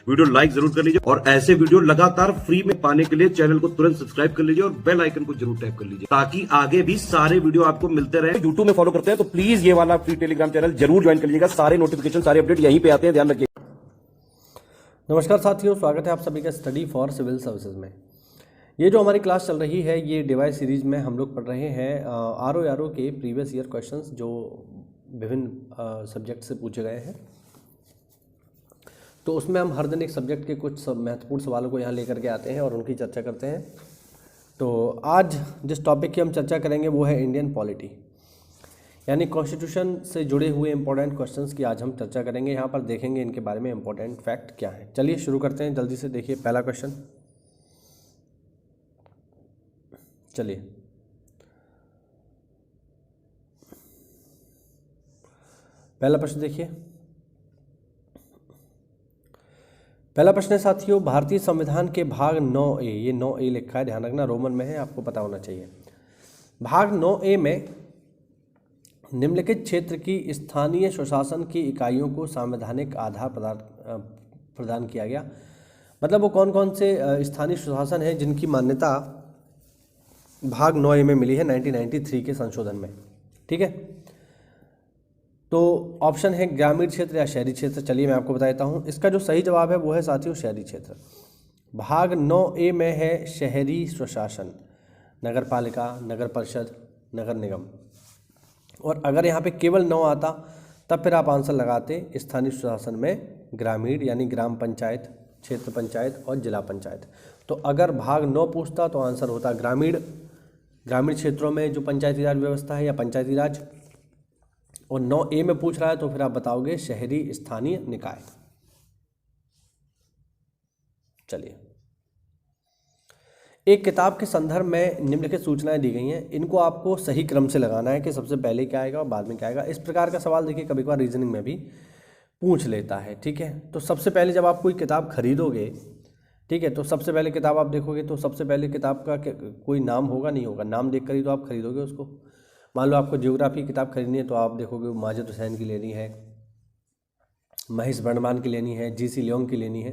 Video like जरूर कर लीजिए और ऐसे वीडियो लगातार फ्री में पाने के लिए चैनल को तुरंत सब्सक्राइब कर लीजिए और बेल आइकन को जरूर टैप कर लीजिए ताकि आगे भी सारे वीडियो आपको मिलते रहे। यूट्यूब में फॉलो करते हैं तो प्लीज ये वाला फ्री टेलीग्राम चैनल जरूर ज्वाइन कर लीजिएगा। सारे नोटिफिकेशन सारे अपडेट यहीं पे आते हैं, ध्यान रखिए। नमस्कार साथियों, स्वागत है आप सभी का स्टडी फॉर सिविल सर्विसेज में। ये जो हमारी क्लास चल रही है ये डिवाइस सीरीज में हम लोग पढ़ रहे हैं आरओ के प्रीवियस ईयर क्वेश्चंस जो विभिन्न सब्जेक्ट से पूछे गए हैं। तो उसमें हम हर दिन एक सब्जेक्ट के कुछ महत्वपूर्ण सवालों को यहाँ लेकर के आते हैं और उनकी चर्चा करते हैं। तो आज जिस टॉपिक की हम चर्चा करेंगे वो है इंडियन पॉलिटी, यानी कॉन्स्टिट्यूशन से जुड़े हुए इंपॉर्टेंट क्वेश्चंस की आज हम चर्चा करेंगे। यहाँ पर देखेंगे इनके बारे में इंपॉर्टेंट फैक्ट क्या है। चलिए शुरू करते हैं जल्दी से। देखिए पहला क्वेश्चन, चलिए पहला प्रश्न देखिए। पहला प्रश्न है साथियों, भारतीय संविधान के भाग 9A, ये 9A लिखा है, ध्यान रखना रोमन में है, आपको पता होना चाहिए। भाग 9A में निम्नलिखित क्षेत्र की स्थानीय स्वशासन की इकाइयों को संवैधानिक आधार प्रदान किया गया। मतलब वो कौन कौन से स्थानीय स्वशासन हैं जिनकी मान्यता भाग 9A में मिली है 1993 के संशोधन में। ठीक है, तो ऑप्शन है ग्रामीण क्षेत्र या शहरी क्षेत्र। चलिए मैं आपको बता देता हूँ, इसका जो सही जवाब है वो है साथियों शहरी क्षेत्र। भाग 9A में है शहरी स्वशासन, नगर पालिका, नगर परिषद, नगर निगम। और अगर यहाँ पे केवल 9 आता तब फिर आप आंसर लगाते स्थानीय स्वशासन में ग्रामीण यानी ग्राम पंचायत, क्षेत्र पंचायत और जिला पंचायत। तो अगर भाग 9 पूछता तो आंसर होता ग्रामीण क्षेत्रों में जो पंचायती राज व्यवस्था है या पंचायती राज, और 9A में पूछ रहा है तो फिर आप बताओगे शहरी स्थानीय निकाय। चलिए, एक किताब के संदर्भ में निम्नलिखित सूचनाएं दी गई हैं, इनको आपको सही क्रम से लगाना है कि सबसे पहले क्या आएगा और बाद में क्या आएगा। इस प्रकार का सवाल देखिए कभी कभार रीजनिंग में भी पूछ लेता है। ठीक है, तो सबसे पहले जब आप कोई किताब खरीदोगे, ठीक है, तो सबसे पहले किताब आप देखोगे तो सबसे पहले किताब का कोई नाम होगा नहीं होगा, नाम देख कर ही तो आप खरीदोगे उसको। मान लो आपको ज्योग्राफी की किताब खरीदनी है तो आप देखोगे माजिद हुसैन की लेनी है, महेश वर्णमान की लेनी है, जीसी लियोंग की लेनी है।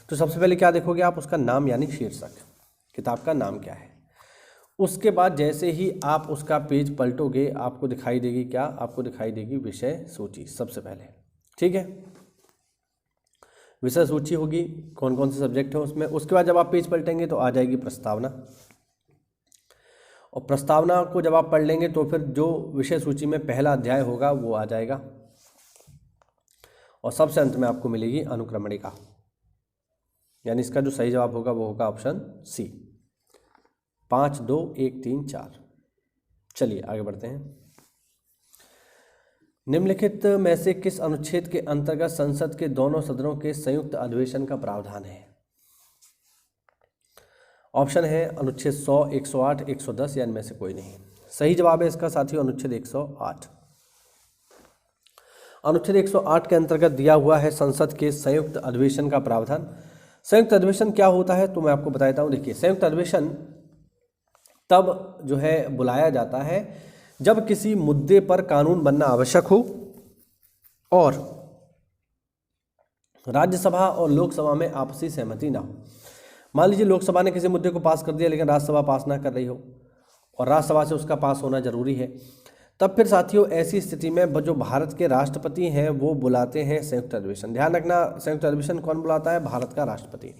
तो सबसे पहले क्या देखोगे आप, उसका नाम यानी शीर्षक, किताब का नाम क्या है। उसके बाद जैसे ही आप उसका पेज पलटोगे आपको दिखाई देगी क्या, आपको दिखाई देगी विषय सूची सबसे पहले। ठीक है, विषय सूची होगी, कौन कौन से सब्जेक्ट है उसमें। उसके बाद जब आप पेज पलटेंगे तो आ जाएगी प्रस्तावना, और प्रस्तावना को जब आप पढ़ लेंगे तो फिर जो विषय सूची में पहला अध्याय होगा वो आ जाएगा, और सबसे अंत में आपको मिलेगी अनुक्रमणिका, यानी इसका जो सही जवाब होगा वो होगा ऑप्शन सी, 5, 2, 1, 3, 4। चलिए आगे बढ़ते हैं। निम्नलिखित में से किस अनुच्छेद के अंतर्गत संसद के दोनों सदनों के संयुक्त अधिवेशन का प्रावधान है। ऑप्शन है अनुच्छेद 100, 108, 110 या इनमें से कोई नहीं। सही जवाब है इसका साथियों अनुच्छेद 108। अनुच्छेद 108 के अंतर्गत दिया हुआ है संसद के संयुक्त अधिवेशन का प्रावधान। संयुक्त अधिवेशन क्या होता है तो मैं आपको बता देता हूँ। देखिए, संयुक्त अधिवेशन तब जो है बुलाया जाता है जब किसी मुद्दे पर कानून बनना आवश्यक हो और राज्यसभा और लोकसभा में आपसी सहमति ना हो। मान लीजिए लोकसभा ने किसी मुद्दे को पास कर दिया लेकिन राज्यसभा पास ना कर रही हो और राज्यसभा से उसका पास होना जरूरी है, तब फिर साथियों ऐसी स्थिति में जो भारत के राष्ट्रपति हैं वो बुलाते हैं संयुक्त अधिवेशन। ध्यान रखना, संयुक्त अधिवेशन कौन बुलाता है, भारत का राष्ट्रपति।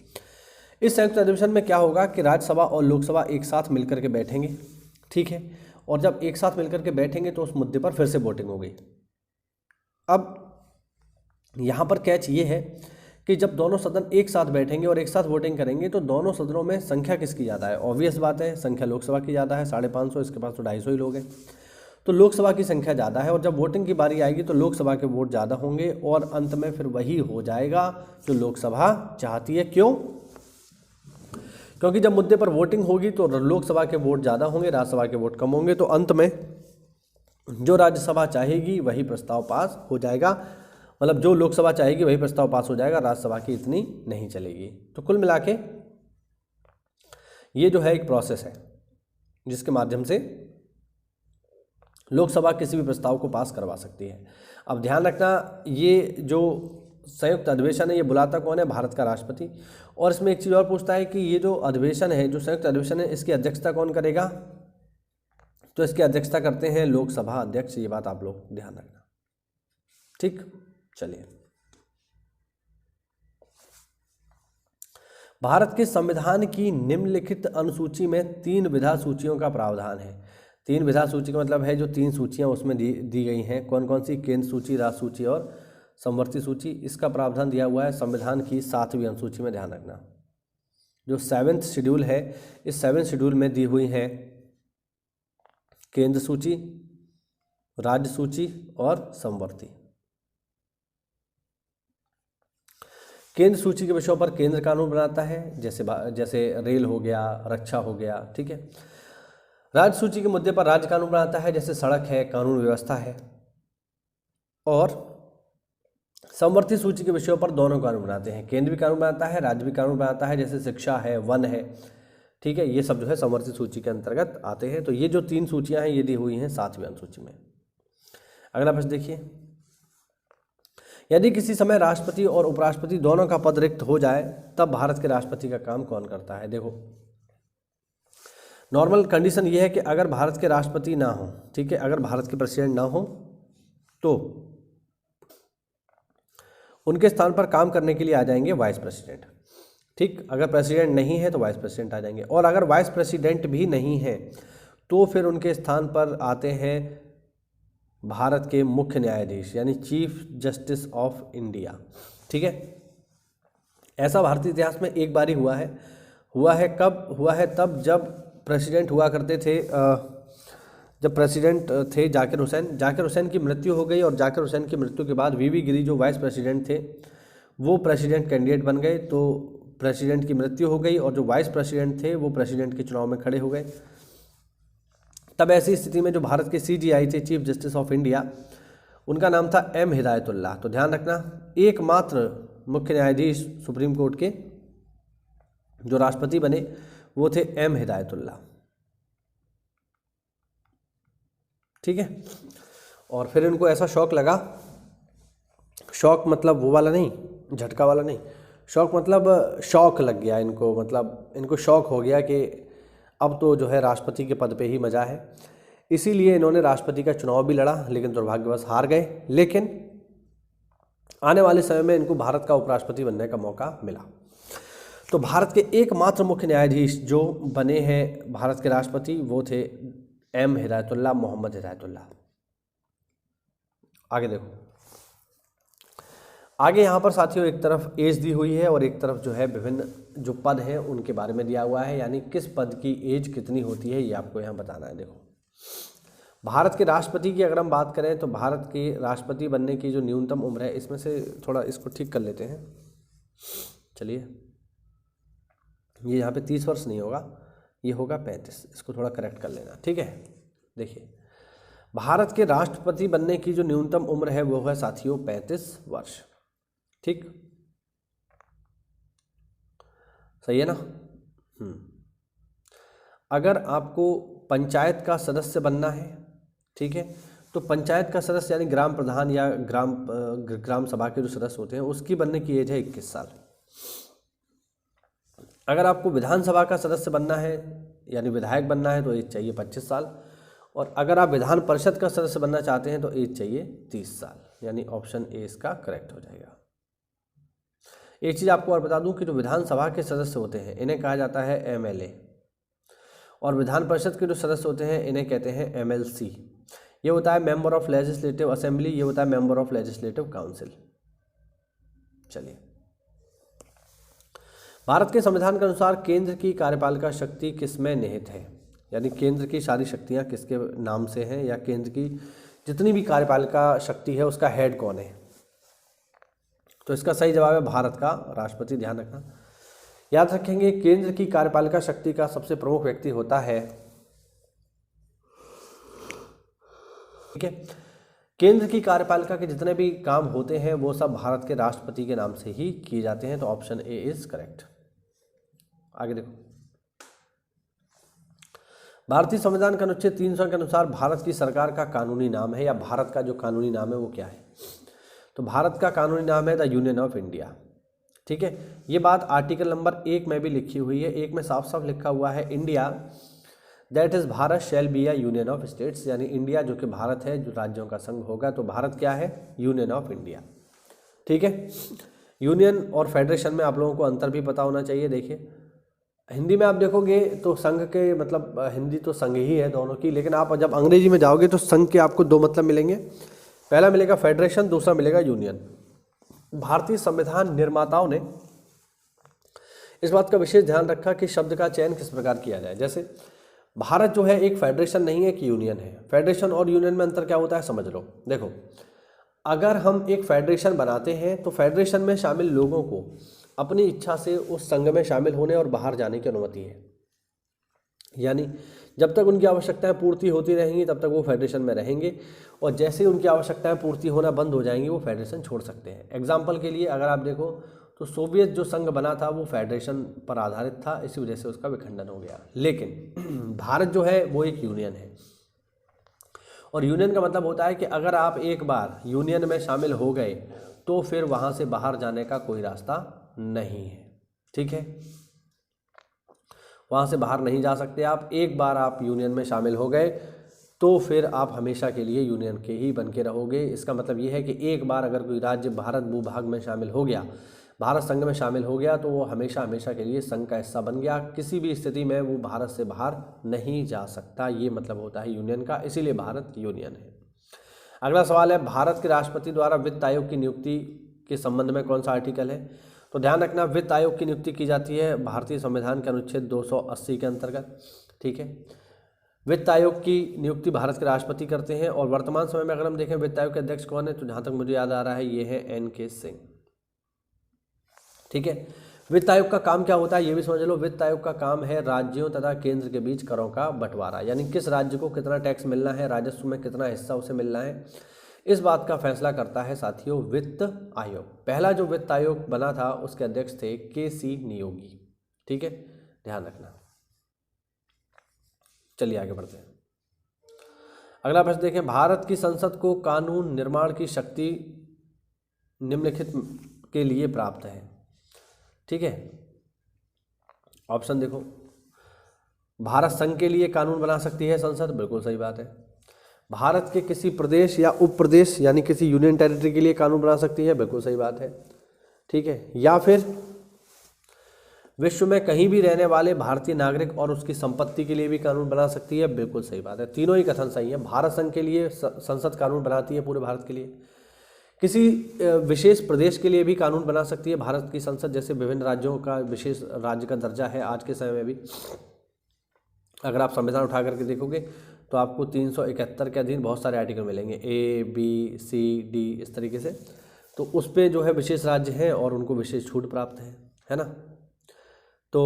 इस संयुक्त अधिवेशन में क्या होगा कि राज्यसभा और लोकसभा एक साथ मिलकर के बैठेंगे, ठीक है, और जब एक साथ मिलकर के बैठेंगे तो उस मुद्दे पर फिर से वोटिंग होगी। अब यहाँ पर कैच ये है कि जब दोनों सदन एक साथ बैठेंगे और एक साथ वोटिंग करेंगे तो दोनों सदनों में संख्या किसकी ज़्यादा है। ऑब्वियस बात है, संख्या लोकसभा की ज़्यादा है, 550, इसके पास तो 250 ही लोग हैं, तो लोकसभा की संख्या ज़्यादा है। और जब वोटिंग की बारी आएगी तो लोकसभा के वोट ज़्यादा होंगे और अंत में फिर वही हो जाएगा जो लोकसभा चाहती है। क्यों? क्योंकि जब मुद्दे पर वोटिंग होगी तो लोकसभा के वोट ज़्यादा होंगे, राज्यसभा के वोट कम होंगे, तो अंत में जो राज्यसभा चाहेगी वही प्रस्ताव पास हो जाएगा। मतलब जो लोकसभा चाहेगी वही प्रस्ताव पास हो जाएगा, राज्यसभा की इतनी नहीं चलेगी। तो कुल मिला के ये जो है एक प्रोसेस है जिसके माध्यम से लोकसभा किसी भी प्रस्ताव को पास करवा सकती है। अब ध्यान रखना, ये जो संयुक्त अधिवेशन है ये बुलाता कौन है? भारत का राष्ट्रपति। और इसमें एक चीज़ और पूछता है कि ये जो अधिवेशन है, जो संयुक्त अधिवेशन है, इसकी अध्यक्षता कौन करेगा? तो इसकी अध्यक्षता करते हैं लोकसभा अध्यक्ष। ये बात आप लोग ध्यान रखना, ठीक। चलिए, भारत के संविधान की निम्नलिखित अनुसूची में 3 विधा सूचियों का प्रावधान है। 3 विधा सूची का मतलब है जो 3 सूचियां उसमें दी गई हैं। कौन कौन सी? केंद्र सूची, राज्य सूची और समवर्ती सूची। इसका प्रावधान दिया हुआ है संविधान की 7वीं अनुसूची में। ध्यान रखना, जो 7th शेड्यूल है, इस 7th शेड्यूल में दी हुई है केंद्र सूची, राज्य सूची और समवर्ती। केंद्र सूची के विषयों पर केंद्र कानून बनाता है, जैसे रेल हो गया, रक्षा हो गया, ठीक है। राज्य सूची के मुद्दे पर राज्य कानून बनाता है, जैसे सड़क है, कानून व्यवस्था है। और समवर्ती सूची के विषयों पर दोनों कानून बनाते हैं, केंद्र भी कानून बनाता है, राज्य भी कानून बनाता है, जैसे शिक्षा है, वन है, ठीक है। ये सब जो है समवर्ती सूची के अंतर्गत आते हैं। तो ये जो 3 सूचियां हैं ये दी हुई हैं 7वीं अनुसूची में। अगला प्रश्न देखिए, यदि किसी समय राष्ट्रपति और उपराष्ट्रपति दोनों का पद रिक्त हो जाए तब भारत के राष्ट्रपति का काम कौन करता है? देखो, नॉर्मल कंडीशन ये है कि अगर भारत के राष्ट्रपति ना हो, ठीक है, अगर भारत के प्रेसिडेंट ना हो तो उनके स्थान पर काम करने के लिए आ जाएंगे वाइस प्रेसिडेंट, ठीक। अगर प्रेसिडेंट नहीं है तो वाइस प्रेसिडेंट आ जाएंगे। और अगर वाइस प्रेसिडेंट भी नहीं है तो फिर उनके स्थान पर आते हैं भारत के मुख्य न्यायाधीश, यानी चीफ जस्टिस ऑफ इंडिया, ठीक है। ऐसा भारतीय इतिहास में एक बार ही हुआ है। कब हुआ है? तब जब प्रेसिडेंट हुआ करते थे, जब प्रेसिडेंट थे जाकिर हुसैन की मृत्यु हो गई। और जाकिर हुसैन की मृत्यु के बाद वीवी गिरी जो वाइस प्रेसिडेंट थे वो प्रेसिडेंट कैंडिडेट बन गए। तो प्रेसिडेंट की मृत्यु हो गई और जो वाइस प्रेसिडेंट थे वो प्रेसिडेंट के चुनाव में खड़े हो गए। तब ऐसी स्थिति में जो भारत के सीजीआई थे, चीफ जस्टिस ऑफ इंडिया, उनका नाम था एम हिदायतुल्लाह। तो ध्यान रखना, एकमात्र मुख्य न्यायाधीश सुप्रीम कोर्ट के जो राष्ट्रपति बने वो थे एम हिदायतुल्लाह, ठीक है। और फिर इनको ऐसा शौक लगा, शौक मतलब वो वाला नहीं, झटका वाला नहीं, शौक मतलब शौक लग गया इनको, मतलब इनको शौक हो गया कि अब तो जो है राष्ट्रपति के पद पे ही मज़ा है। इसीलिए इन्होंने राष्ट्रपति का चुनाव भी लड़ा, लेकिन दुर्भाग्यवश हार गए। लेकिन आने वाले समय में इनको भारत का उपराष्ट्रपति बनने का मौका मिला। तो भारत के एकमात्र मुख्य न्यायाधीश जो बने हैं भारत के राष्ट्रपति वो थे एम हिदायतुल्लाह, मोहम्मद हिदायतुल्लाह। आगे देखो, आगे यहाँ पर साथियों एक तरफ एज दी हुई है और एक तरफ जो है विभिन्न जो पद हैं उनके बारे में दिया हुआ है, यानी किस पद की एज कितनी होती है ये आपको यहाँ बताना है। देखो, भारत के राष्ट्रपति की अगर हम बात करें तो भारत के राष्ट्रपति बनने की जो न्यूनतम उम्र है, इसमें से थोड़ा इसको ठीक कर लेते हैं। चलिए, ये यहाँ पे 30 वर्ष नहीं होगा, ये होगा 35, इसको थोड़ा करेक्ट कर लेना, ठीक है। देखिए, भारत के राष्ट्रपति बनने की जो न्यूनतम उम्र है वो है साथियों 35 वर्ष, ठीक, सही है ना। अगर आपको पंचायत का सदस्य बनना है, ठीक है, तो पंचायत का सदस्य यानी ग्राम प्रधान या ग्राम सभा के जो सदस्य होते हैं उसकी बनने की एज है 21 साल। अगर आपको विधानसभा का सदस्य बनना है यानी विधायक बनना है तो एज चाहिए 25 साल। और अगर आप विधान परिषद का सदस्य बनना चाहते हैं तो एज चाहिए 30 साल, यानी ऑप्शन ए इसका करेक्ट हो जाएगा। एक चीज़ आपको और बता दूं कि जो विधानसभा के सदस्य होते हैं इन्हें कहा जाता है एमएलए, और विधान परिषद के जो सदस्य होते हैं इन्हें कहते हैं एमएलसी। ये होता है मेंबर ऑफ लेजिस्लेटिव असेंबली, ये होता है मेंबर ऑफ लेजिस्लेटिव काउंसिल। चलिए, भारत के संविधान के अनुसार केंद्र की कार्यपालिका शक्ति किसमें निहित है, यानी केंद्र की सारी शक्तियां किसके नाम से हैं, या केंद्र की जितनी भी कार्यपालिका शक्ति है उसका हेड कौन है। तो इसका सही जवाब है भारत का राष्ट्रपति। ध्यान रखना, याद रखेंगे केंद्र की कार्यपालिका शक्ति का सबसे प्रमुख व्यक्ति होता है, ठीक है। केंद्र की कार्यपालिका के जितने भी काम होते हैं वो सब भारत के राष्ट्रपति के नाम से ही किए जाते हैं। तो ऑप्शन ए इज करेक्ट। आगे देखो, भारतीय संविधान के अनुच्छेद 300 के अनुसार भारत की सरकार का कानूनी नाम है, या भारत का जो कानूनी नाम है वो क्या है। तो भारत का कानूनी नाम है द यूनियन ऑफ इंडिया। ठीक है, ये बात आर्टिकल नंबर 1 में भी लिखी हुई है। 1 में साफ साफ लिखा हुआ है India that is Bharat shall be a union of states, यानी इंडिया जो कि भारत है, जो राज्यों का संघ होगा, तो भारत क्या है, यूनियन ऑफ इंडिया। ठीक है, यूनियन और फेडरेशन में आप लोगों को अंतर भी पता होना चाहिए। देखिए हिंदी में आप देखोगे तो संघ के मतलब हिंदी तो संघ ही है दोनों की, लेकिन आप जब अंग्रेजी में जाओगे तो संघ के आपको 2 मतलब मिलेंगे। पहला मिलेगा फेडरेशन, दूसरा मिलेगा यूनियन। भारतीय संविधान निर्माताओं ने इस बात का विशेष ध्यान रखा कि शब्द का चयन किस प्रकार किया जाए। जैसे भारत जो है एक फेडरेशन नहीं है कि यूनियन है। फेडरेशन और यूनियन में अंतर क्या होता है समझ लो। देखो अगर हम एक फेडरेशन बनाते हैं तो फेडरेशन में शामिल लोगों को अपनी इच्छा से उस संघ में शामिल होने और बाहर जाने की अनुमति है, यानी जब तक उनकी आवश्यकताएं पूर्ति होती रहेंगी तब तक वो फेडरेशन में रहेंगे, और जैसे ही उनकी आवश्यकताएं पूर्ति होना बंद हो जाएंगी वो फेडरेशन छोड़ सकते हैं। एग्जाम्पल के लिए अगर आप देखो तो सोवियत जो संघ बना था वो फेडरेशन पर आधारित था, इसी वजह से उसका विखंडन हो गया। लेकिन भारत जो है वो एक यूनियन है, और यूनियन का मतलब होता है कि अगर आप एक बार यूनियन में शामिल हो गए तो फिर वहाँ से बाहर जाने का कोई रास्ता नहीं है। ठीक है, वहाँ से बाहर नहीं जा सकते आप। एक बार आप यूनियन में शामिल हो गए तो फिर आप हमेशा के लिए यूनियन के ही बन के रहोगे। इसका मतलब ये है कि एक बार अगर कोई राज्य भारत भूभाग में शामिल हो गया, भारत संघ में शामिल हो गया, तो वो हमेशा हमेशा के लिए संघ का हिस्सा बन गया। किसी भी स्थिति में वो भारत से बाहर नहीं जा सकता। ये मतलब होता है यूनियन का, इसीलिए भारत यूनियन है। अगला सवाल है भारत के राष्ट्रपति द्वारा वित्त आयोग की नियुक्ति के संबंध में कौन सा आर्टिकल है। तो ध्यान रखना, वित्त आयोग की नियुक्ति की जाती है भारतीय संविधान के अनुच्छेद 280 के अंतर्गत। ठीक है, वित्त आयोग की नियुक्ति भारत के राष्ट्रपति करते हैं, और वर्तमान समय में अगर हम देखें वित्त आयोग के अध्यक्ष कौन है, तो जहाँ तक मुझे याद आ रहा है ये है NK सिंह। ठीक है, वित्त आयोग का काम क्या होता है ये भी समझ लो। वित्त आयोग का काम है राज्यों तथा केंद्र के बीच करों का बंटवारा, यानी किस राज्य को कितना टैक्स मिलना है, राजस्व में कितना हिस्सा उसे मिलना है, इस बात का फैसला करता है साथियों वित्त आयोग। पहला जो वित्त आयोग बना था उसके अध्यक्ष थे KC नियोगी। ठीक है, ध्यान रखना। चलिए आगे बढ़ते हैं। अगला प्रश्न देखें, भारत की संसद को कानून निर्माण की शक्ति निम्नलिखित के लिए प्राप्त है। ठीक है, ऑप्शन देखो, भारत संघ के लिए कानून बना सकती है संसद, बिल्कुल सही बात है। भारत के किसी प्रदेश या उप प्रदेश यानी किसी यूनियन टेरिटरी के लिए कानून बना सकती है, बिल्कुल सही बात है। ठीक है, या फिर विश्व में कहीं भी रहने वाले भारतीय नागरिक और उसकी संपत्ति के लिए भी कानून बना सकती है, बिल्कुल सही बात है। तीनों ही कथन सही है। भारत संघ के लिए संसद कानून बनाती है पूरे भारत के लिए, किसी विशेष प्रदेश के लिए भी कानून बना सकती है भारत की संसद, जैसे विभिन्न राज्यों का विशेष राज्य का दर्जा है आज के समय में भी। अगर आप संविधान उठा करके देखोगे तो आपको 371 के अधीन बहुत सारे आर्टिकल मिलेंगे, A, B, C, D इस तरीके से। तो उस पे जो है विशेष राज्य हैं और उनको विशेष छूट प्राप्त है ना, तो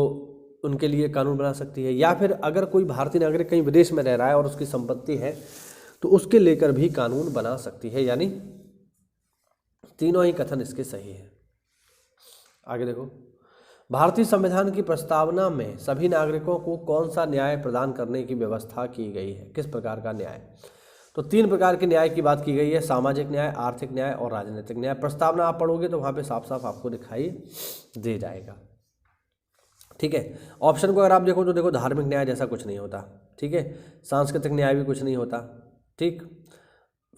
उनके लिए कानून बना सकती है। या फिर अगर कोई भारतीय नागरिक कहीं विदेश में रह रहा है और उसकी संपत्ति है तो उसके लेकर भी कानून बना सकती है, यानी तीनों ही कथन इसके सही है। आगे देखो, भारतीय संविधान की प्रस्तावना में सभी नागरिकों को कौन सा न्याय प्रदान करने की व्यवस्था की गई है, किस प्रकार का न्याय। तो 3 प्रकार के न्याय की बात की गई है, सामाजिक न्याय, आर्थिक न्याय और राजनीतिक न्याय। प्रस्तावना आप पढ़ोगे तो वहाँ पे साफ साफ आपको दिखाई दे जाएगा। ठीक है, ऑप्शन को अगर आप देखो तो देखो धार्मिक न्याय जैसा कुछ नहीं होता। ठीक है, सांस्कृतिक न्याय भी कुछ नहीं होता। ठीक,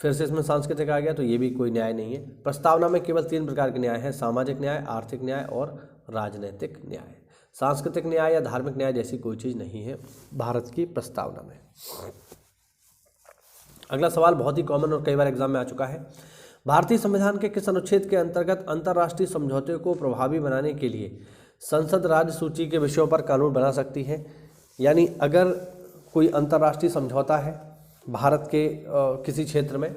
फिर से इसमें सांस्कृतिक आ गया तो ये भी कोई न्याय नहीं है। प्रस्तावना में केवल 3 प्रकार के न्याय हैं, सामाजिक न्याय, आर्थिक न्याय और राजनीतिक न्याय। सांस्कृतिक न्याय या धार्मिक न्याय जैसी कोई चीज़ नहीं है भारत की प्रस्तावना में। अगला सवाल बहुत ही कॉमन और कई बार एग्जाम में आ चुका है, भारतीय संविधान के किस अनुच्छेद के अंतर्गत अंतर्राष्ट्रीय समझौते को प्रभावी बनाने के लिए संसद राज्य सूची के विषयों पर कानून बना सकती है। यानी अगर कोई अंतर्राष्ट्रीय समझौता है भारत के किसी क्षेत्र में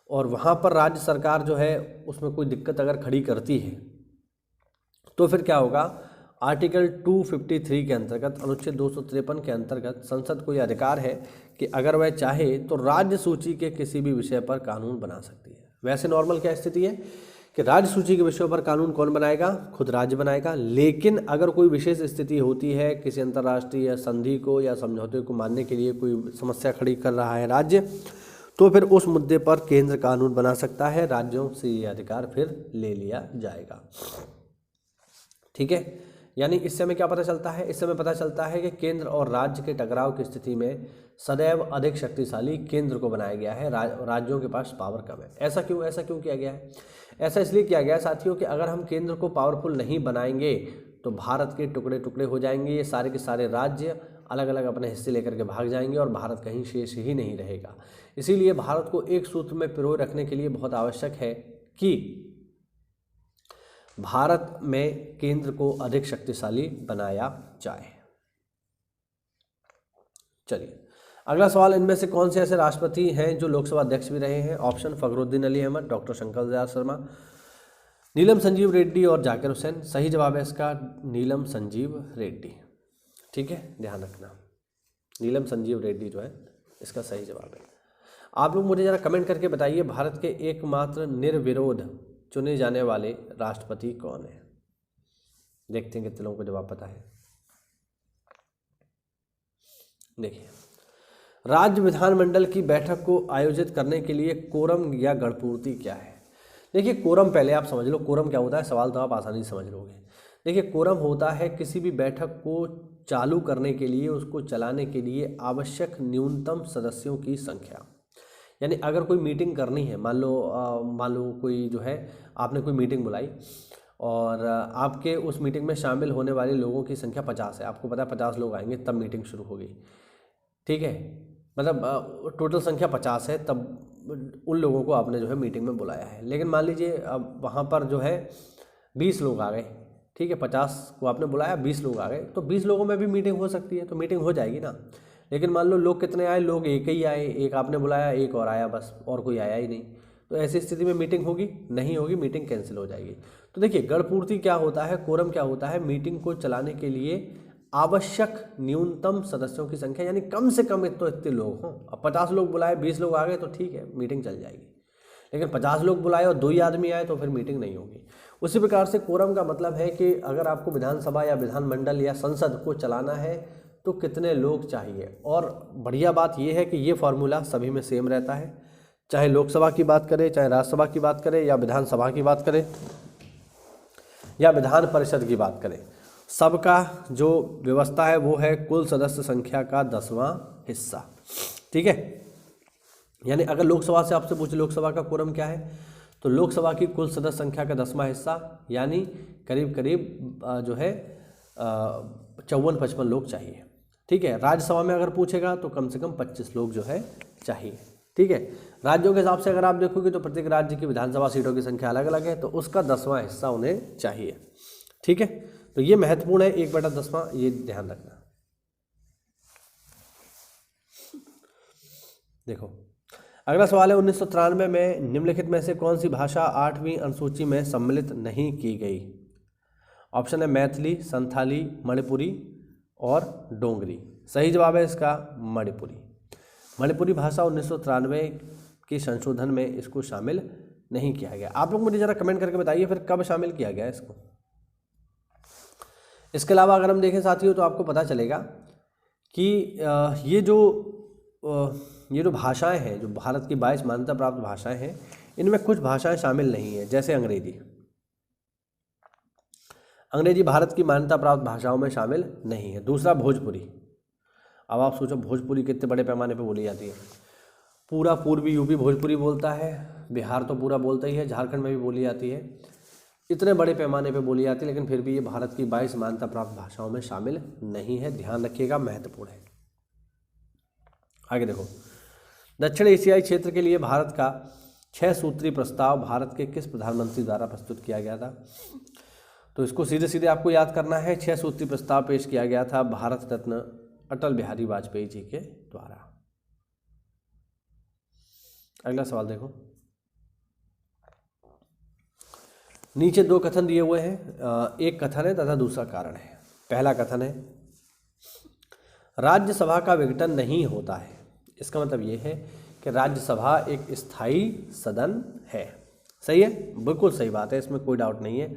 और वहाँ पर राज्य सरकार जो है उसमें कोई दिक्कत अगर खड़ी करती है तो फिर क्या होगा, आर्टिकल 253 के अंतर्गत, अनुच्छेद 253 के अंतर्गत संसद को यह अधिकार है कि अगर वह चाहे तो राज्य सूची के किसी भी विषय पर कानून बना सकती है। वैसे नॉर्मल क्या स्थिति है कि राज्य सूची के विषयों पर कानून कौन बनाएगा, खुद राज्य बनाएगा। लेकिन अगर कोई विशेष स्थिति होती है, किसी अंतर्राष्ट्रीय संधि को या समझौते को मानने के लिए कोई समस्या खड़ी कर रहा है राज्य, तो फिर उस मुद्दे पर केंद्र कानून बना सकता है, राज्यों से ये अधिकार फिर ले लिया जाएगा। ठीक है, यानी इससे हमें क्या पता चलता है? इससे हमें पता चलता है कि केंद्र और राज्य के टकराव की स्थिति में सदैव अधिक शक्तिशाली केंद्र को बनाया गया है, राज्यों के पास पावर कम है। ऐसा क्यों किया गया है? ऐसा इसलिए किया गया है साथियों कि अगर हम केंद्र को पावरफुल नहीं बनाएंगे तो भारत के टुकड़े टुकड़े हो जाएंगे, ये सारे के सारे राज्य अलग अलग अपने हिस्से लेकर के भाग जाएंगे और भारत कहीं शेष ही नहीं रहेगा। इसीलिए भारत को एक सूत्र में पिरोए रखने के लिए बहुत आवश्यक है कि भारत में केंद्र को अधिक शक्तिशाली बनाया जाए। चलिए अगला सवाल, इनमें से कौन से ऐसे राष्ट्रपति हैं जो लोकसभा अध्यक्ष भी रहे हैं? ऑप्शन फखरुद्दीन अली अहमद, डॉक्टर शंकर दयाल शर्मा, नीलम संजीव रेड्डी और जाकिर हुसैन। सही जवाब है इसका नीलम संजीव रेड्डी। ठीक है, ध्यान रखना, नीलम संजीव रेड्डी जो है इसका सही जवाब है। आप लोग मुझे जरा कमेंट करके बताइए, भारत के एकमात्र निर्विरोध चुने जाने वाले राष्ट्रपति कौन है? देखते हैं कितने लोगों को जवाब पता है। देखिए, राज्य विधानमंडल की बैठक को आयोजित करने के लिए कोरम या गणपूर्ति क्या है? देखिए, कोरम पहले आप समझ लो, कोरम क्या होता है, सवाल तो आप आसानी से समझ लोगे। देखिए, कोरम होता है किसी भी बैठक को चालू करने के लिए, उसको चलाने के लिए आवश्यक न्यूनतम सदस्यों की संख्या। यानी अगर कोई मीटिंग करनी है, मान लो कोई जो है, आपने कोई मीटिंग बुलाई और आपके उस मीटिंग में शामिल होने वाले लोगों की संख्या 50 है, आपको पता है 50 लोग आएंगे तब मीटिंग शुरू होगी। ठीक है, मतलब टोटल संख्या 50 है, तब उन लोगों को आपने जो है मीटिंग में बुलाया है। लेकिन मान लीजिए अब वहाँ पर जो है 20 लोग आ गए। ठीक है, 50 को आपने बुलाया, 20 लोग आ गए, तो 20 लोगों में भी मीटिंग हो सकती है, तो मीटिंग हो जाएगी ना। लेकिन मान लो लोग कितने आए, लोग एक ही आए, एक आपने बुलाया, एक और आया, बस और कोई आया ही नहीं, तो ऐसी स्थिति में मीटिंग होगी? नहीं होगी, मीटिंग कैंसिल हो जाएगी। तो देखिए, गणपूर्ति क्या होता है, कोरम क्या होता है? मीटिंग को चलाने के लिए आवश्यक न्यूनतम सदस्यों की संख्या, यानी कम से कम इतने लोग हों। अब 50 लोग बुलाए, 20 लोग आ गए तो ठीक है, मीटिंग चल जाएगी। लेकिन 50 लोग बुलाए और 2 ही आदमी आए तो फिर मीटिंग नहीं होगी। उसी प्रकार से कोरम का मतलब है कि अगर आपको विधानसभा या विधानमंडल या संसद को चलाना है तो कितने लोग चाहिए। और बढ़िया बात यह है कि ये फॉर्मूला सभी में सेम रहता है, चाहे लोकसभा की बात करें, चाहे राज्यसभा की बात करें, या विधानसभा की बात करें, या विधान परिषद की बात करें। सबका जो व्यवस्था है वो है कुल सदस्य संख्या का 10वां हिस्सा। ठीक है, यानी अगर लोकसभा से आपसे पूछे लोकसभा का कोरम क्या है, तो लोकसभा की कुल सदस्य संख्या का 10वां हिस्सा, यानी करीब करीब जो है 54-55 लोग चाहिए। ठीक है, राज्यसभा में अगर पूछेगा तो कम से कम 25 लोग जो है चाहिए। ठीक है, राज्यों के हिसाब से अगर आप देखोगे तो प्रत्येक राज्य की विधानसभा सीटों की संख्या अलग अलग है, तो उसका 10वां हिस्सा उन्हें चाहिए। ठीक है, तो ये महत्वपूर्ण है, 1/10वां, ये ध्यान रखना। देखो, अगला सवाल है 1993 में निम्नलिखित में से कौन सी भाषा 8वीं अनुसूची में सम्मिलित नहीं की गई? ऑप्शन है मैथिली, संथाली, मणिपुरी और डोंगरी। सही जवाब है इसका मणिपुरी। मणिपुरी भाषा 1993 के संशोधन में इसको शामिल नहीं किया गया। आप लोग मुझे जरा कमेंट करके बताइए फिर कब शामिल किया गया इसको। इसके अलावा अगर हम देखें साथियों तो आपको पता चलेगा कि ये जो भाषाएं हैं, जो भारत की 22 मान्यता प्राप्त भाषाएं हैं, इनमें कुछ भाषाएं शामिल नहीं है, जैसे अंग्रेजी। अंग्रेजी भारत की मान्यता प्राप्त भाषाओं में शामिल नहीं है। दूसरा भोजपुरी। अब आप सोचो भोजपुरी कितने बड़े पैमाने पे बोली जाती है। पूरा पूर्वी यूपी भोजपुरी बोलता है, बिहार तो पूरा बोलता ही है, झारखंड में भी बोली जाती है, इतने बड़े पैमाने पे बोली जाती है, लेकिन फिर भी ये भारत की 22 मान्यता प्राप्त भाषाओं में शामिल नहीं है। ध्यान रखिएगा, महत्वपूर्ण है। आगे देखो, दक्षिण एशियाई क्षेत्र के लिए भारत का 6 सूत्री प्रस्ताव भारत के किस प्रधानमंत्री द्वारा प्रस्तुत किया गया था? तो इसको सीधे सीधे आपको याद करना है। 6 सूत्री प्रस्ताव पेश किया गया था भारत रत्न अटल बिहारी वाजपेयी जी के द्वारा। अगला सवाल देखो, नीचे 2 कथन दिए हुए हैं, एक कथन है तथा दूसरा कारण है। पहला कथन है राज्यसभा का विघटन नहीं होता है। इसका मतलब ये है कि राज्यसभा एक स्थायी सदन है। सही है, बिल्कुल सही बात है, इसमें कोई डाउट नहीं है।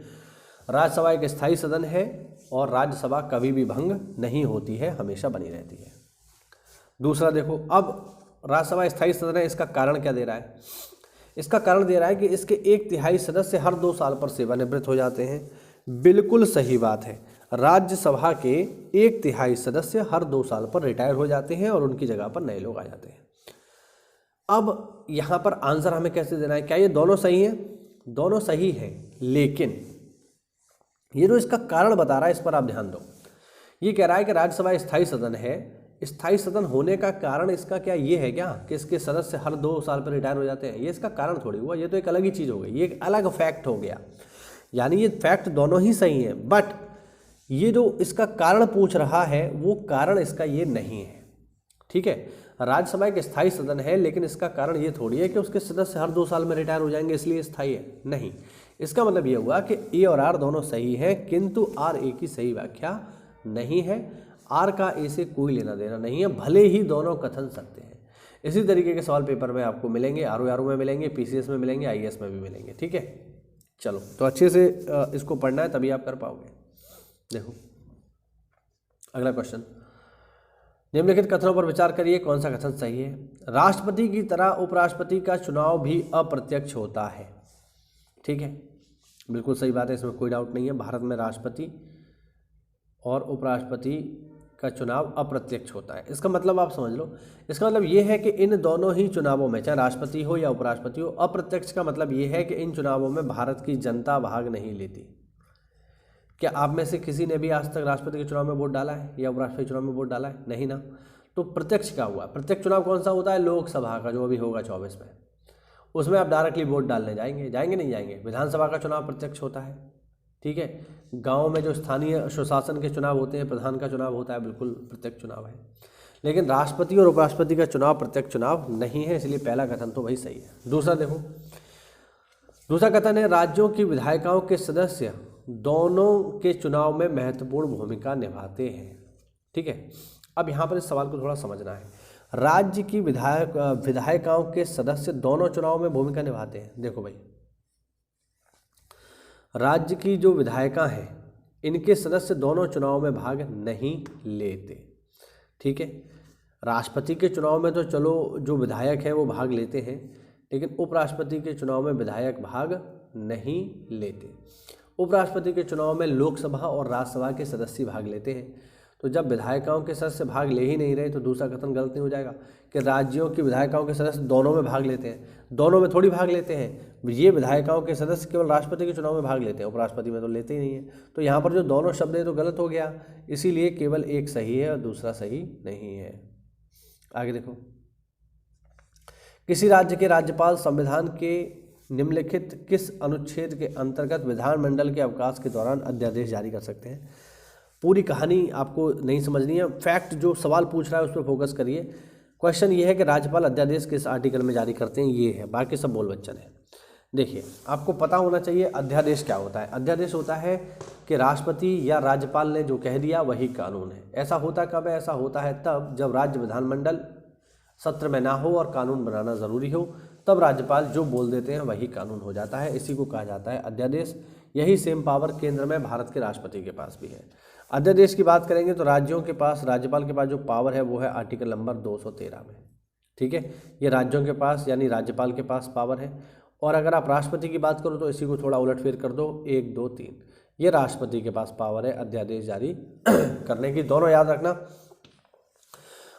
राज्यसभा एक स्थायी सदन है और राज्यसभा कभी भी भंग नहीं होती है, हमेशा बनी रहती है। दूसरा देखो, अब राज्यसभा स्थायी सदन है, इसका कारण क्या दे रहा है? इसका कारण दे रहा है कि इसके 1/3 सदस्य हर 2 साल पर सेवानिवृत्त हो जाते हैं। बिल्कुल सही बात है, राज्यसभा के 1/3 सदस्य हर 2 साल पर रिटायर हो जाते हैं और उनकी जगह पर नए लोग आ जाते हैं। अब यहाँ पर आंसर हमें कैसे देना है? क्या ये दोनों सही हैं? दोनों सही है, लेकिन ये जो इसका कारण बता रहा है इस पर आप ध्यान दो। ये कह रहा है कि राज्यसभा स्थायी सदन है, स्थायी सदन होने का कारण इसका क्या ये है क्या कि इसके सदस्य हर 2 साल पर रिटायर हो जाते हैं? ये इसका कारण थोड़ी हुआ, ये तो एक अलग ही चीज़ हो गई, ये एक अलग फैक्ट हो गया। यानी ये फैक्ट दोनों ही सही है, बट ये जो इसका कारण पूछ रहा है वो कारण इसका ये नहीं है। ठीक है, राज्यसभा एक स्थायी सदन है, लेकिन इसका कारण ये थोड़ी है कि उसके सदस्य हर 2 साल में रिटायर हो जाएंगे इसलिए स्थायी है, नहीं। इसका मतलब ये हुआ कि ए और आर दोनों सही है, किंतु आर ए की सही व्याख्या नहीं है। आर का ए से कोई लेना देना नहीं है, भले ही दोनों कथन सत्य हैं। इसी तरीके के सवाल पेपर में आपको मिलेंगे, आरओ में मिलेंगे, पीसीएस में मिलेंगे, आईएएस में भी मिलेंगे। ठीक है, चलो तो अच्छे से इसको पढ़ना है, तभी आप कर पाओगे। देखो अगला क्वेश्चन, निम्नलिखित कथनों पर विचार करिए, कौन सा कथन सही है? राष्ट्रपति की तरह उपराष्ट्रपति का चुनाव भी अप्रत्यक्ष होता है। ठीक है, बिल्कुल सही बात है, इसमें कोई डाउट नहीं है। भारत में राष्ट्रपति और उपराष्ट्रपति का चुनाव अप्रत्यक्ष होता है। इसका मतलब आप समझ लो, इसका मतलब ये है कि इन दोनों ही चुनावों में, चाहे राष्ट्रपति हो या उपराष्ट्रपति हो, अप्रत्यक्ष का मतलब ये है कि इन चुनावों में भारत की जनता भाग नहीं लेती। क्या आप में से किसी ने भी आज तक राष्ट्रपति के चुनाव में वोट डाला है या उपराष्ट्रपति के चुनाव में वोट डाला है? नहीं ना। तो प्रत्यक्ष क्या हुआ? प्रत्यक्ष चुनाव कौन सा होता है? लोकसभा का, जो अभी होगा 24 में, उसमें आप डायरेक्टली वोट डालने जाएंगे? नहीं जाएंगे। विधानसभा का चुनाव प्रत्यक्ष होता है। ठीक है, गांव में जो स्थानीय स्वशासन के चुनाव होते हैं, प्रधान का चुनाव होता है, बिल्कुल प्रत्यक्ष चुनाव है। लेकिन राष्ट्रपति और उपराष्ट्रपति का चुनाव प्रत्यक्ष चुनाव नहीं है, इसलिए पहला कथन तो वही सही है। दूसरा देखो, दूसरा कथन है राज्यों की विधायिकाओं के सदस्य दोनों के चुनाव में महत्वपूर्ण भूमिका निभाते हैं। ठीक है, अब यहाँ पर इस सवाल को थोड़ा समझना है। राज्य की विधायिकाओं के सदस्य दोनों चुनाव में भूमिका निभाते हैं। देखो भाई, राज्य की जो विधायिका हैं, इनके सदस्य दोनों चुनाव में भाग नहीं लेते। ठीक है, राष्ट्रपति के चुनाव में तो चलो जो विधायक हैं वो भाग लेते हैं, लेकिन उपराष्ट्रपति के चुनाव में विधायक भाग नहीं लेते। उपराष्ट्रपति के चुनाव में लोकसभा और राज्यसभा के सदस्य भाग लेते हैं। तो जब विधायिकाओं के सदस्य भाग ले ही नहीं रहे तो दूसरा कथन गलत नहीं हो जाएगा कि राज्यों की विधायिकाओं के सदस्य दोनों में भाग लेते हैं? दोनों में थोड़ी भाग लेते हैं। ये विधायिकाओं के सदस्य केवल राष्ट्रपति के चुनाव में भाग लेते हैं, उपराष्ट्रपति में तो लेते ही नहीं है। तो यहाँ पर जो दोनों शब्द है तो गलत हो गया, इसीलिए केवल एक सही है और दूसरा सही नहीं है। आगे देखो, किसी राज्य के राज्यपाल संविधान के निम्नलिखित किस अनुच्छेद के अंतर्गत विधानमंडल के अवकाश के दौरान अध्यादेश जारी कर सकते हैं? पूरी कहानी आपको नहीं समझनी है, फैक्ट जो सवाल पूछ रहा है उस पर फोकस करिए। क्वेश्चन ये है कि राज्यपाल अध्यादेश किस आर्टिकल में जारी करते हैं, ये है, बाकी सब बोल बच्चन है। देखिए, आपको पता होना चाहिए अध्यादेश क्या होता है। अध्यादेश होता है कि राष्ट्रपति या राज्यपाल ने जो कह दिया वही कानून है। ऐसा होता कब है? ऐसा होता है तब जब राज्य विधानमंडल सत्र में ना हो और कानून बनाना ज़रूरी हो, तब राज्यपाल जो बोल देते हैं वही कानून हो जाता है। इसी को कहा जाता है अध्यादेश। यही सेम पावर केंद्र में भारत के राष्ट्रपति के पास भी है। अध्यादेश की बात करेंगे तो राज्यों के पास, राज्यपाल के पास जो पावर है वो है आर्टिकल नंबर 213 में। ठीक है, ये राज्यों के पास यानी राज्यपाल के पास पावर है। और अगर आप राष्ट्रपति की बात करो तो इसी को थोड़ा उलटफेर कर दो, 1, 2, 3, ये राष्ट्रपति के पास पावर है अध्यादेश जारी करने की। दोनों याद रखना,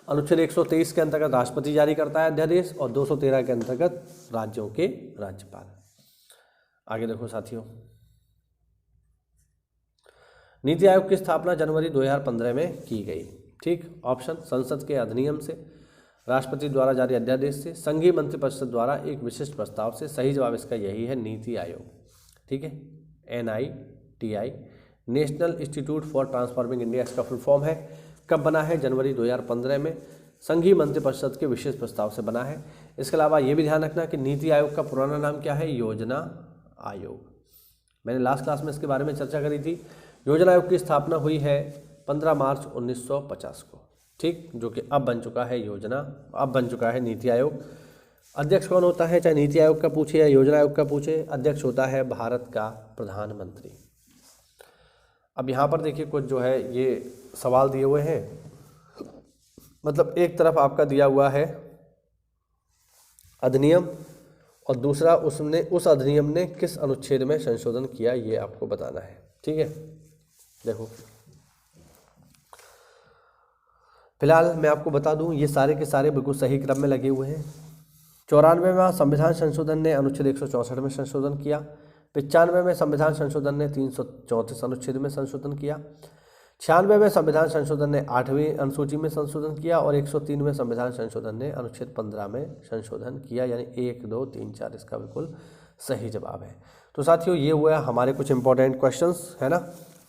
अनुच्छेद 123 के अंतर्गत राष्ट्रपति जारी करता है अध्यादेश और 213 के अंतर्गत राज्यों के राज्यपाल। आगे देखो साथियों, नीति आयोग की स्थापना जनवरी 2015 में की गई। ठीक, ऑप्शन संसद के अधिनियम से, राष्ट्रपति द्वारा जारी अध्यादेश से, संघीय मंत्रिपरिषद द्वारा एक विशिष्ट प्रस्ताव से। सही जवाब इसका यही है, नीति आयोग। ठीक है, NITI, national institute for transforming India इसका फुल फॉर्म है। कब बना है? जनवरी 2015 में संघीय मंत्रिपरिषद के विशेष प्रस्ताव से बना है। इसके अलावा ये भी ध्यान रखना कि नीति आयोग का पुराना नाम क्या है? योजना आयोग। मैंने लास्ट क्लास में इसके बारे में चर्चा करी थी। योजना आयोग की स्थापना हुई है 15 मार्च 1950 को। ठीक, जो कि अब बन चुका है अब बन चुका है नीति आयोग। अध्यक्ष कौन होता है? चाहे नीति आयोग का पूछे या योजना आयोग का पूछे, अध्यक्ष होता है भारत का प्रधानमंत्री। अब यहाँ पर देखिए कुछ जो है ये सवाल दिए हुए हैं, मतलब एक तरफ आपका दिया हुआ है अधिनियम, और दूसरा उसने उस अधिनियम ने किस अनुच्छेद में संशोधन किया, ये आपको बताना है। ठीक है, देखो फिलहाल मैं आपको बता दूं ये सारे के सारे बिल्कुल सही क्रम में लगे हुए हैं। 94वां संविधान संशोधन ने अनुच्छेद 164 में संशोधन किया। 95वें संविधान संशोधन ने 334 अनुच्छेद में संशोधन किया। 96वें संविधान संशोधन ने 8वीं अनुसूची में संशोधन किया और 103वें संविधान संशोधन ने अनुच्छेद 15 में संशोधन किया, यानी 1, 2, 3, 4 इसका बिल्कुल सही जवाब है। तो साथियों ये हुआ हमारे कुछ इंपॉर्टेंट क्वेश्चंस, है ना,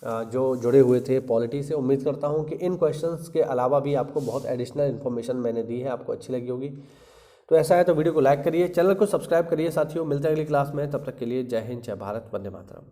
जो जुड़े हुए थे पॉलिटी से। उम्मीद करता हूँ कि इन क्वेश्चंस के अलावा भी आपको बहुत एडिशनल इन्फॉर्मेशन मैंने दी है, आपको अच्छी लगी होगी। तो ऐसा है तो वीडियो को लाइक करिए, चैनल को सब्सक्राइब करिए साथियों। मिलते हैं अगली क्लास में, तब तक के लिए जय हिंद, जय भारत, वंदे मातरम।